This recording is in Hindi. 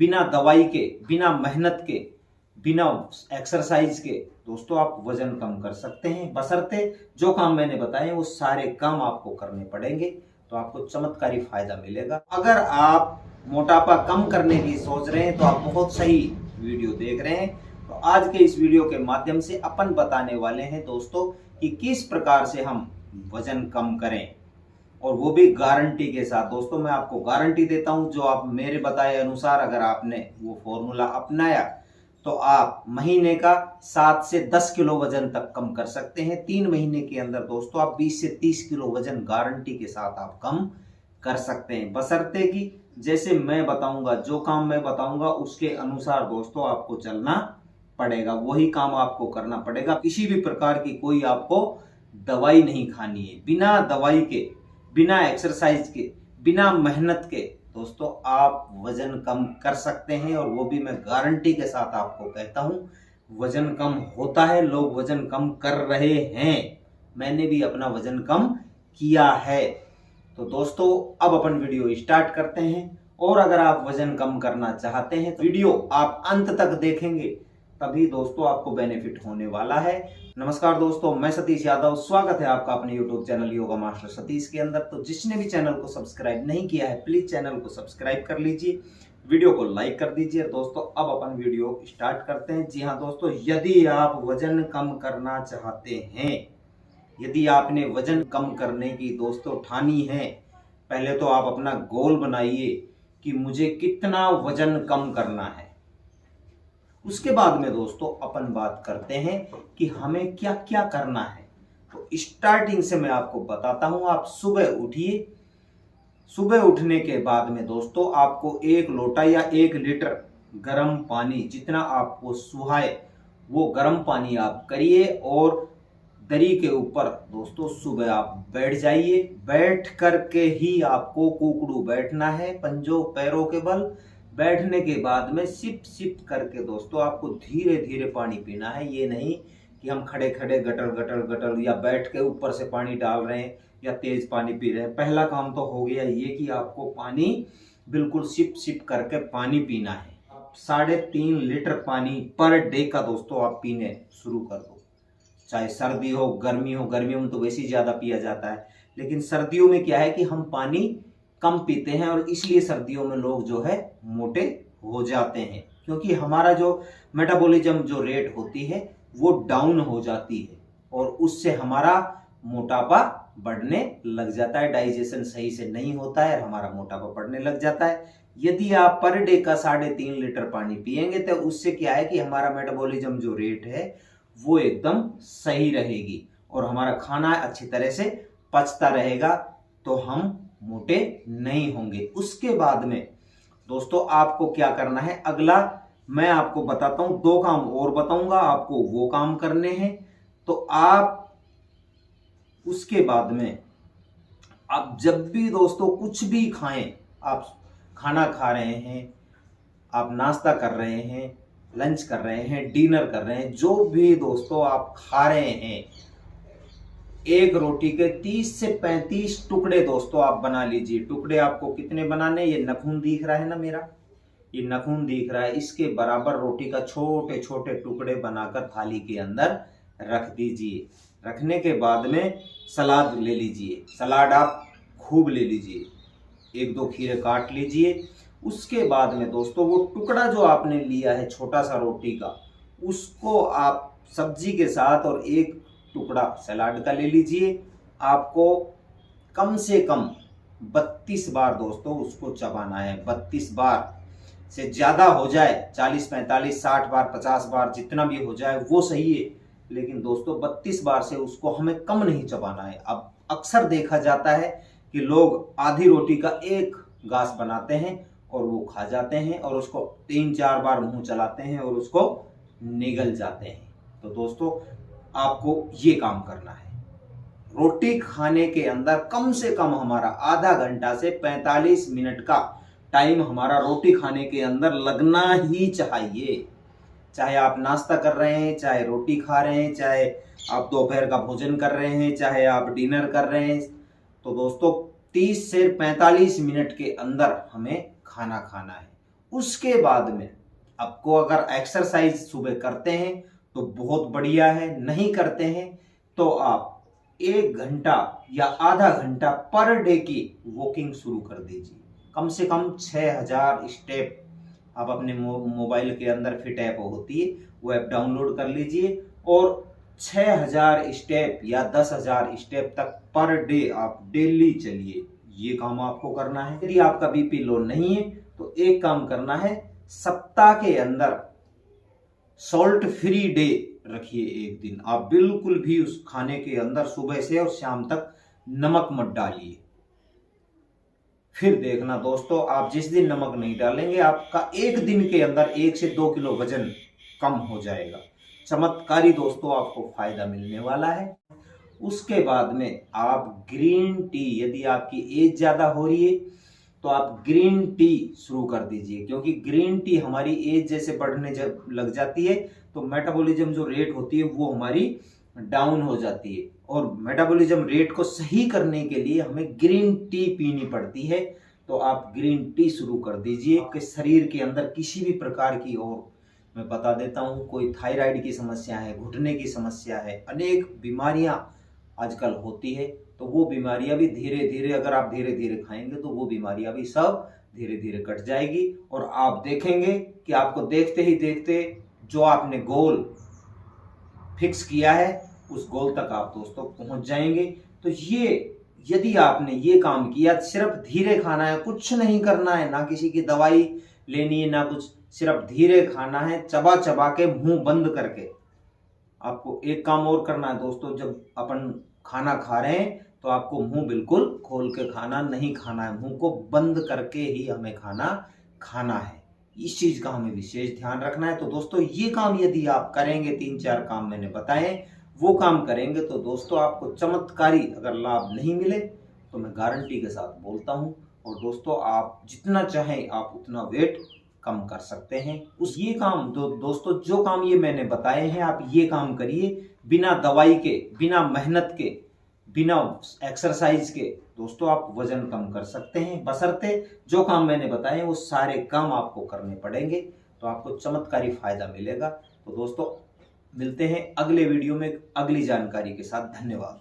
बिना दवाई के, बिना मेहनत के, बिना एक्सरसाइज के दोस्तों आप वजन कम कर सकते हैं। बशर्ते जो काम मैंने बताए वो सारे काम आपको करने पड़ेंगे, तो आपको चमत्कारी फायदा मिलेगा। अगर आप मोटापा कम करने की सोच रहे हैं तो आप बहुत सही वीडियो देख रहे हैं। तो आज के इस वीडियो के माध्यम से अपन बताने वाले हैं दोस्तों कि किस प्रकार से हम वजन कम करें, और वो भी गारंटी के साथ। दोस्तों मैं आपको गारंटी देता हूं, जो आप मेरे बताए अनुसार अगर आपने वो फॉर्मूला अपनाया तो आप महीने का 7 से 10 किलो वजन तक कम कर सकते हैं। 3 महीने के अंदर दोस्तों आप 20 से 30 किलो वजन गारंटी के साथ आप कम कर सकते हैं, बशर्ते कि जैसे मैं बताऊंगा, जो काम मैं बताऊंगा उसके अनुसार दोस्तों आपको चलना पड़ेगा, वही काम आपको करना पड़ेगा। किसी भी प्रकार की कोई आपको दवाई नहीं खानी है। बिना दवाई के, बिना एक्सरसाइज के, बिना मेहनत के दोस्तों आप वजन कम कर सकते हैं, और वो भी मैं गारंटी के साथ आपको कहता हूं। वजन कम होता है, लोग वजन कम कर रहे हैं, मैंने भी अपना वजन कम किया है। तो दोस्तों अब अपन वीडियो स्टार्ट करते हैं, और अगर आप वजन कम करना चाहते हैं तो वीडियो आप अंत तक देखेंगे, तभी दोस्तों आपको बेनिफिट होने वाला है। नमस्कार दोस्तों, मैं सतीश यादव, स्वागत है आपका अपने YouTube channel yoga master Satish के अंदर। तो जिसने भी चैनल को सब्सक्राइब नहीं किया है प्लीज चैनल को सब्सक्राइब कर लीजिए, वीडियो को लाइक कर दीजिए। दोस्तों अब अपन वीडियो स्टार्ट करते हैं। जी हाँ दोस्तों, यदि आप वजन कम करना चाहते हैं, यदि आपने वजन कम करने की दोस्तों ठानी है, पहले तो आप अपना गोल बनाइए कि मुझे कितना वजन कम करना है। उसके बाद में दोस्तों अपन बात करते हैं कि हमें क्या क्या करना है। तो स्टार्टिंग से मैं आपको बताता हूं। आप सुबह उठिए, सुबह उठने के बाद में दोस्तों आपको 1 लोटा या 1 लीटर गर्म पानी, जितना आपको सुहाए वो गर्म पानी आप करिए, और दरी के ऊपर दोस्तों सुबह आप बैठ जाइए। बैठ करके ही आपको कुकड़ू बैठना है, पंजों पैरों के बल। बैठने के बाद में सिप सिप करके दोस्तों आपको धीरे धीरे पानी पीना है। ये नहीं कि हम खड़े खड़े गटर गटर गटर या बैठ के ऊपर से पानी डाल रहे हैं या तेज पानी पी रहे हैं। पहला काम तो हो गया ये कि आपको पानी बिल्कुल सिप सिप करके पानी पीना है। 3.5 लीटर पानी पर डे का दोस्तों आप पीने शुरू कर दो। चाहे सर्दी हो गर्मी हो, गर्मियों में तो वैसे ही ज्यादा पिया जाता है, लेकिन सर्दियों में क्या है कि हम पानी कम पीते हैं, और इसलिए सर्दियों में लोग जो है मोटे हो जाते हैं, क्योंकि हमारा जो मेटाबॉलिज्म जो रेट होती है वो डाउन हो जाती है, और उससे हमारा मोटापा बढ़ने लग जाता है। डाइजेशन सही से नहीं होता है और हमारा मोटापा बढ़ने लग जाता है। यदि आप पर डे का 3.5 लीटर पानी पिएंगे तो उससे क्या है कि हमारा मेटाबॉलिज्म जो रेट है वो एकदम सही रहेगी, और हमारा खाना अच्छी तरह से पचता रहेगा, तो हम मोटे नहीं होंगे। उसके बाद में दोस्तों आपको क्या करना है, अगला मैं आपको बताता हूं। 2 काम और बताऊंगा आपको, वो काम करने हैं। तो आप उसके बाद में आप जब भी दोस्तों कुछ भी खाएं, आप खाना खा रहे हैं, आप नाश्ता कर रहे हैं, लंच कर रहे हैं, डिनर कर रहे हैं, जो भी दोस्तों आप खा रहे हैं, 1 रोटी के 30 से 35 टुकड़े दोस्तों आप बना लीजिए। टुकड़े आपको कितने बनाने, ये नखून दिख रहा है ना मेरा, ये नखून दिख रहा है, इसके बराबर रोटी का छोटे छोटे टुकड़े बनाकर थाली के अंदर रख दीजिए। रखने के बाद में सलाद ले लीजिए, सलाद आप खूब ले लीजिए, 1-2 खीरे काट लीजिए। उसके बाद में दोस्तों वो टुकड़ा जो आपने लिया है छोटा सा रोटी का, उसको आप सब्जी के साथ और 1 टुकड़ा सलाद का ले लीजिए। आपको कम से कम 32 बार दोस्तों उसको चबाना है। 32 बार से ज्यादा हो जाए, 40, 45, 60 बार, 50 बार, जितना भी हो जाए वो सही है, लेकिन दोस्तों 32 बार से उसको हमें कम नहीं चबाना है। अब अक्सर देखा जाता है कि लोग आधी रोटी का 1 गास बनाते हैं और वो खा जाते हैं, और उसको 3-4 बार मुंह चलाते हैं और उसको निगल जाते हैं। तो दोस्तों आपको ये काम करना है। रोटी खाने के अंदर कम से कम हमारा आधा घंटा से 45 मिनट का टाइम हमारा रोटी खाने के अंदर लगना ही चाहिए। चाहे आप नाश्ता कर रहे हैं, चाहे रोटी खा रहे हैं, चाहे आप दोपहर का भोजन कर रहे हैं, चाहे आप डिनर कर रहे हैं, तो दोस्तों 30 से 45 मिनट के अंदर हमें खाना खाना है। उसके बाद में आपको अगर एक्सरसाइज सुबह करते हैं तो बहुत बढ़िया है, नहीं करते हैं तो आप 1 घंटा या आधा घंटा पर डे की वॉकिंग शुरू कर दीजिए। कम से कम 6000 स्टेप आप अपने मोबाइल के अंदर फिट ऐप होती है, वो ऐप डाउनलोड कर लीजिए और 6000 स्टेप या 10,000 स्टेप तक पर डे आप डेली चलिए। ये काम आपको करना है। यदि आपका बीपी लो नहीं है तो एक काम करना है, सप्ताह के अंदर सॉल्ट फ्री डे रखिए। एक दिन आप बिल्कुल भी उस खाने के अंदर सुबह से और शाम तक नमक मत डालिए। फिर देखना दोस्तों, आप जिस दिन नमक नहीं डालेंगे आपका एक दिन के अंदर 1 से 2 किलो वजन कम हो जाएगा। चमत्कारी दोस्तों आपको फायदा मिलने वाला है। उसके बाद में आप ग्रीन टी, यदि आपकी एज ज्यादा हो रही है तो आप ग्रीन टी शुरू कर दीजिए, क्योंकि ग्रीन टी हमारी एज जैसे बढ़ने जब लग जाती है तो मेटाबॉलिज्म जो रेट होती है वो हमारी डाउन हो जाती है और मेटाबॉलिज्म रेट को सही करने के लिए हमें ग्रीन टी पीनी पड़ती है। तो आप ग्रीन टी शुरू कर दीजिए। आपके शरीर के अंदर किसी भी प्रकार की, और मैं बता देता हूँ, कोई थायराइड की समस्या है, घुटने की समस्या है, अनेक बीमारियां आजकल होती है, तो वो बीमारियां भी धीरे धीरे, अगर आप धीरे धीरे खाएंगे तो वो बीमारियां भी सब धीरे धीरे कट जाएगी और आप देखेंगे कि आपको देखते ही देखते जो आपने गोल फिक्स किया है उस गोल तक आप दोस्तों पहुंच जाएंगे। तो ये, यदि आपने ये काम किया, सिर्फ धीरे खाना है, कुछ नहीं करना है, ना किसी की दवाई लेनी है ना कुछ, सिर्फ धीरे खाना है, चबा चबा के मुंह बंद करके। आपको एक काम और करना है दोस्तों, जब अपन खाना खा रहे हैं तो आपको मुंह बिल्कुल खोल के खाना नहीं खाना है, मुंह को बंद करके ही हमें खाना खाना है। इस चीज का हमें विशेष ध्यान रखना है। तो दोस्तों ये काम यदि आप करेंगे, 3-4 काम मैंने बताए, वो काम करेंगे तो दोस्तों आपको चमत्कारी अगर लाभ नहीं मिले तो मैं गारंटी के साथ बोलता हूं, और दोस्तों आप जितना चाहें आप उतना वेट कम कर सकते हैं। उस ये काम दोस्तों जो काम ये मैंने बताए हैं आप ये काम करिए, बिना दवाई के, बिना मेहनत के, बिना एक्सरसाइज के दोस्तों आप वजन कम कर सकते हैं, बशर्ते जो काम मैंने बताए वो सारे काम आपको करने पड़ेंगे तो आपको चमत्कारी फायदा मिलेगा। तो दोस्तों मिलते हैं अगले वीडियो में अगली जानकारी के साथ। धन्यवाद।